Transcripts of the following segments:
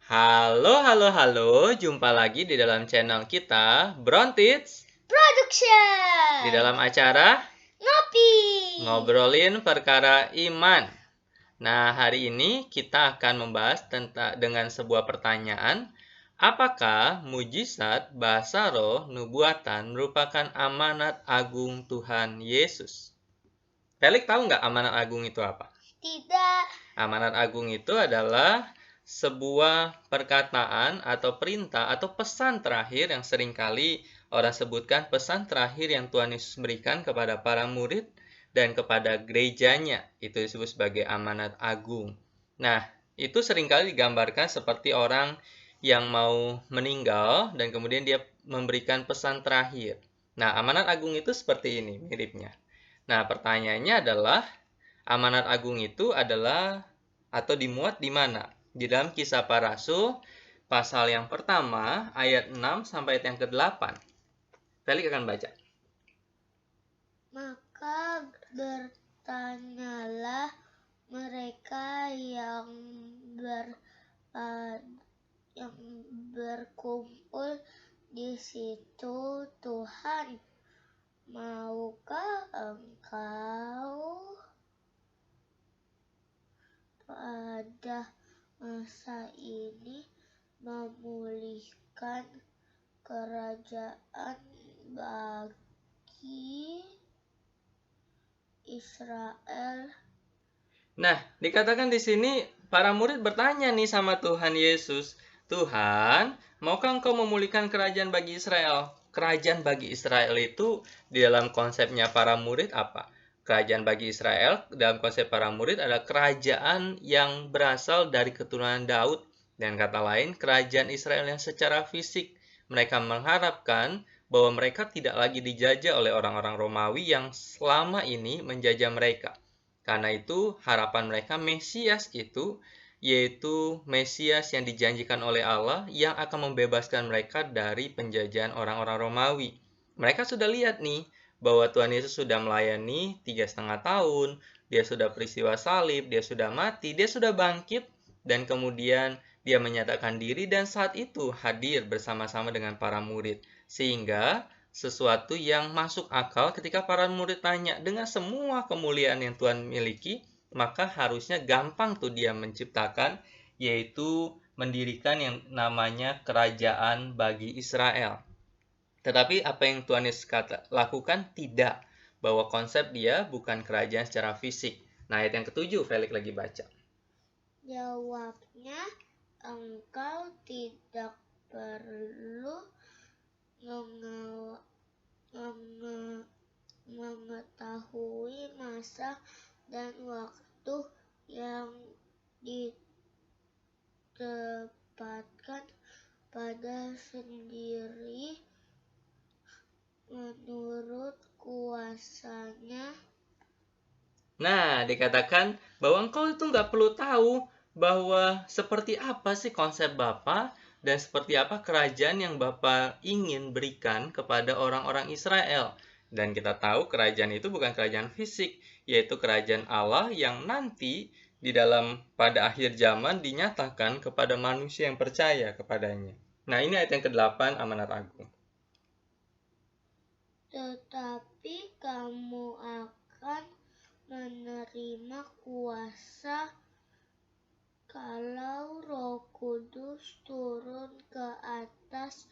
Halo, halo, halo. Jumpa lagi di dalam channel kita, Brontits. Production. Di dalam acara Ngopi. Ngobrolin Perkara Iman. Nah, hari ini kita akan membahas dengan sebuah pertanyaan. Apakah mujizat, bahasa roh, nubuatan merupakan amanat agung Tuhan Yesus? Felix tahu nggak amanat agung itu apa? Tidak. Amanat agung itu adalah sebuah perkataan atau perintah atau pesan terakhir yang seringkali orang sebutkan pesan terakhir yang Tuhan Yesus berikan kepada para murid dan kepada gerejanya. Itu disebut sebagai amanat agung. Nah, itu seringkali digambarkan seperti orang yang mau meninggal dan kemudian dia memberikan pesan terakhir. Nah, amanat agung itu seperti ini miripnya. Nah, pertanyaannya adalah amanat agung itu adalah atau dimuat di mana? Di dalam Kisah Para Rasul pasal yang pertama ayat 6 sampai ayat yang ke-8. Felix akan baca. Maka bertanyalah mereka yang berkumpul di situ, Tuhan, maukah Engkau pada masa ini memulihkan kerajaan bagi Israel? Nah, dikatakan di sini para murid bertanya nih sama Tuhan Yesus, Tuhan, maukah Engkau memulihkan kerajaan bagi Israel? Kerajaan bagi Israel itu di dalam konsepnya para murid apa? Kerajaan bagi Israel dalam konsep para murid adalah kerajaan yang berasal dari keturunan Daud. Dan kata lain, kerajaan Israel yang secara fisik. Mereka mengharapkan bahwa mereka tidak lagi dijajah oleh orang-orang Romawi yang selama ini menjajah mereka. Karena itu, harapan mereka Mesias itu, yaitu Mesias yang dijanjikan oleh Allah yang akan membebaskan mereka dari penjajahan orang-orang Romawi. Mereka sudah lihat nih, bahwa Tuhan Yesus sudah melayani 3,5 tahun, dia sudah peristiwa salib, dia sudah mati, dia sudah bangkit, dan kemudian dia menyatakan diri dan saat itu hadir bersama-sama dengan para murid. Sehingga sesuatu yang masuk akal ketika para murid tanya dengan semua kemuliaan yang Tuhan miliki, maka harusnya gampang tuh dia menciptakan, yaitu mendirikan yang namanya kerajaan bagi Israel. Tetapi apa yang Tuhan Yesus lakukan? Tidak. Bahwa konsep dia bukan kerajaan secara fisik. Nah, ayat yang ke-7, Felix lagi baca. Jawabnya, engkau tidak perlu mengetahui masa dan waktu yang ditempatkan pada sendiri menurut kuasanya. Nah, dikatakan bahwa engkau itu nggak perlu tahu bahwa seperti apa sih konsep Bapa dan seperti apa kerajaan yang Bapa ingin berikan kepada orang-orang Israel. Dan kita tahu kerajaan itu bukan kerajaan fisik, yaitu kerajaan Allah yang nanti di dalam pada akhir zaman dinyatakan kepada manusia yang percaya kepadanya. Nah, ini ayat yang ke-8 amanat agung. Tetapi kamu akan menerima kuasa kalau Roh Kudus turun ke atas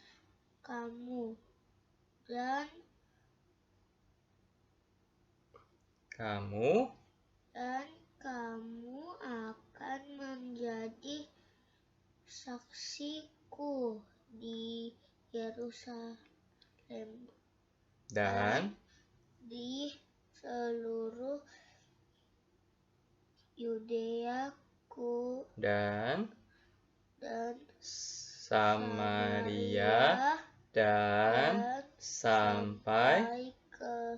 kamu, dan kamu akan menjadi saksiku di Yerusalem Dan di seluruh Yudea dan dan Samaria dan sampai ke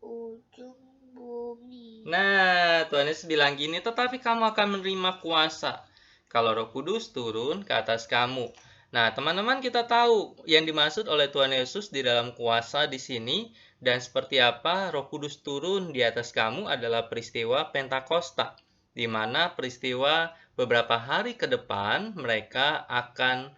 ujung bumi. Nah, Tuhan Yesus bilang gini, tetapi kamu akan menerima kuasa kalau Roh Kudus turun ke atas kamu. Nah, teman-teman, kita tahu yang dimaksud oleh Tuhan Yesus di dalam kuasa di sini dan seperti apa Roh Kudus turun di atas kamu adalah peristiwa Pentakosta. di mana peristiwa beberapa hari ke depan mereka akan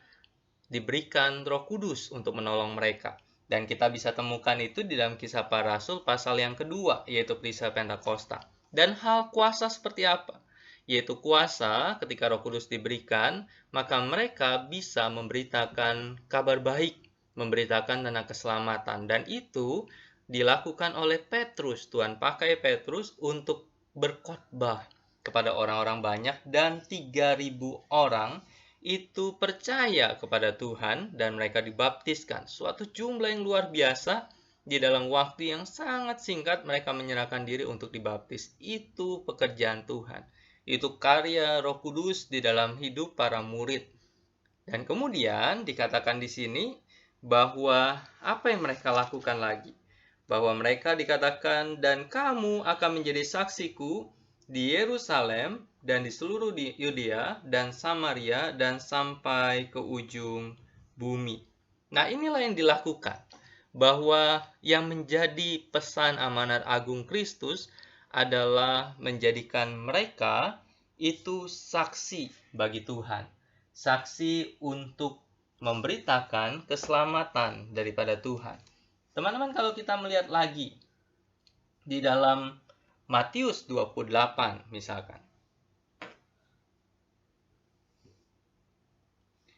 diberikan Roh Kudus untuk menolong mereka. Dan kita bisa temukan itu di dalam Kisah Para Rasul pasal yang kedua, yaitu peristiwa Pentakosta. Dan hal kuasa seperti apa? Yaitu kuasa ketika Roh Kudus diberikan, maka mereka bisa memberitakan kabar baik, memberitakan tentang keselamatan. Dan itu dilakukan oleh Petrus. Tuhan pakai Petrus untuk berkhotbah kepada orang-orang banyak, dan 3.000 orang itu percaya kepada Tuhan dan mereka dibaptiskan. Suatu jumlah yang luar biasa, di dalam waktu yang sangat singkat mereka menyerahkan diri untuk dibaptis. Itu pekerjaan Tuhan. Itu karya Roh Kudus di dalam hidup para murid. Dan kemudian dikatakan di sini bahwa apa yang mereka lakukan lagi? Bahwa mereka dikatakan, dan kamu akan menjadi saksiku di Yerusalem dan di seluruh Yudea dan Samaria dan sampai ke ujung bumi. Nah, inilah yang dilakukan, bahwa yang menjadi pesan amanat agung Kristus adalah menjadikan mereka itu saksi bagi Tuhan, saksi untuk memberitakan keselamatan daripada Tuhan. Teman-teman, kalau kita melihat lagi di dalam Matius 28 misalkan.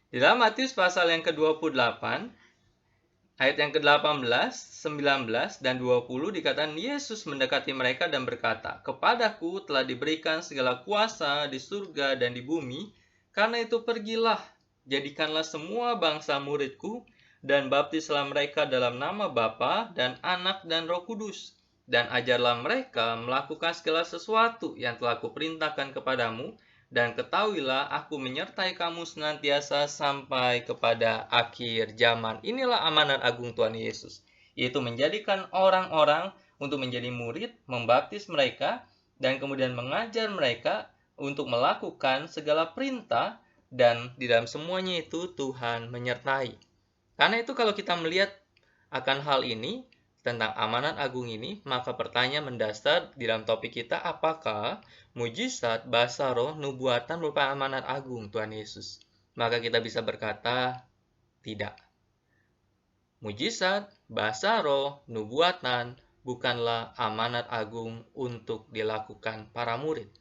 Di dalam Matius pasal yang ke-28, ayat yang ke-18, 19, dan 20 dikatakan Yesus mendekati mereka dan berkata, "Kepadaku telah diberikan segala kuasa di surga dan di bumi, karena itu pergilah, jadikanlah semua bangsa muridku, dan baptislah mereka dalam nama Bapa dan Anak dan Roh Kudus. Dan ajarlah mereka melakukan segala sesuatu yang telah kuperintahkan kepadamu, dan ketahuilah aku menyertai kamu senantiasa sampai kepada akhir zaman." Inilah amanat agung Tuhan Yesus, yaitu menjadikan orang-orang untuk menjadi murid, membaptis mereka, dan kemudian mengajar mereka untuk melakukan segala perintah, dan di dalam semuanya itu Tuhan menyertai. Karena itu kalau kita melihat akan hal ini, tentang amanat agung ini, maka pertanyaan mendasar di dalam topik kita, apakah mujizat, bahasa roh, nubuatan merupakan amanat agung Tuhan Yesus? Maka kita bisa berkata, tidak. Mujizat, bahasa roh, nubuatan bukanlah amanat agung untuk dilakukan para murid.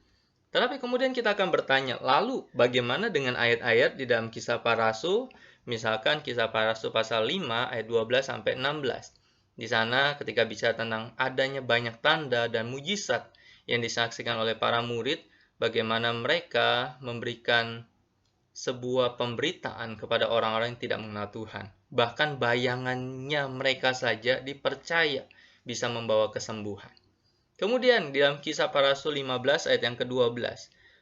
Tetapi kemudian kita akan bertanya, lalu bagaimana dengan ayat-ayat di dalam Kisah Para Rasul? Misalkan Kisah Para Rasul pasal 5 ayat 12 sampai 16. Di sana ketika bicara tentang adanya banyak tanda dan mujizat yang disaksikan oleh para murid, bagaimana mereka memberikan sebuah pemberitaan kepada orang-orang yang tidak mengenal Tuhan. Bahkan bayangannya mereka saja dipercaya bisa membawa kesembuhan. Kemudian di dalam Kisah Para Rasul 15 ayat yang ke-12,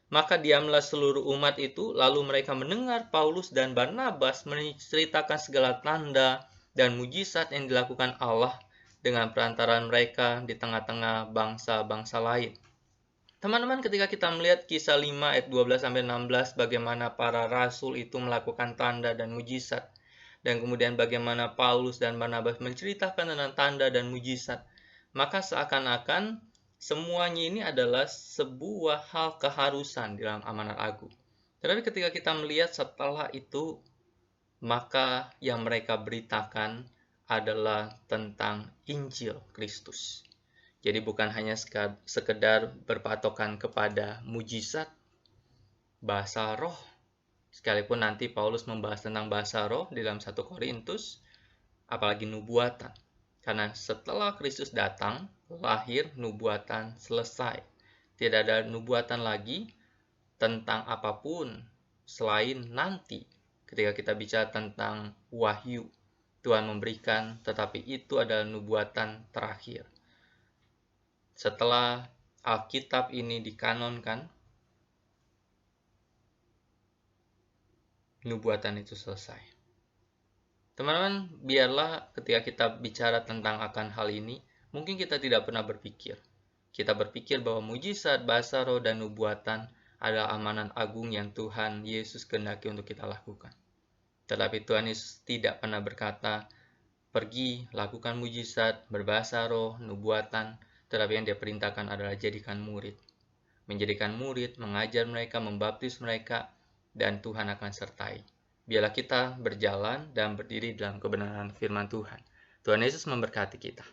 maka diamlah seluruh umat itu, lalu mereka mendengar Paulus dan Barnabas menceritakan segala tanda dan mujizat yang dilakukan Allah dengan perantaraan mereka di tengah-tengah bangsa-bangsa lain. Teman-teman, ketika kita melihat Kisah 5 ayat 12-16, bagaimana para rasul itu melakukan tanda dan mujizat, dan kemudian bagaimana Paulus dan Barnabas menceritakan tentang tanda dan mujizat, maka seakan-akan semuanya ini adalah sebuah hal keharusan di dalam amanat agung. Tetapi ketika kita melihat setelah itu, maka yang mereka beritakan adalah tentang Injil Kristus. Jadi bukan hanya sekedar berpatokan kepada mujizat, bahasa roh, sekalipun nanti Paulus membahas tentang bahasa roh di dalam 1 Korintus, apalagi nubuatan. Karena setelah Kristus datang, lahir nubuatan selesai. Tidak ada nubuatan lagi tentang apapun selain nanti. Ketika kita bicara tentang wahyu, Tuhan memberikan, tetapi itu adalah nubuatan terakhir. Setelah Alkitab ini dikanonkan, nubuatan itu selesai. Teman-teman, biarlah ketika kita bicara tentang akan hal ini, mungkin kita tidak pernah berpikir. Kita berpikir bahwa mujizat, bahasa roh, dan nubuatan adalah amanat agung yang Tuhan Yesus kehendaki untuk kita lakukan. Tetapi Tuhan Yesus tidak pernah berkata, pergi, lakukan mujizat, berbahasa roh, nubuatan, tetapi yang dia perintahkan adalah jadikan murid. menjadikan murid, mengajar mereka, membaptis mereka, dan Tuhan akan sertai. Biarlah kita berjalan dan berdiri dalam kebenaran firman Tuhan. Tuhan Yesus memberkati kita.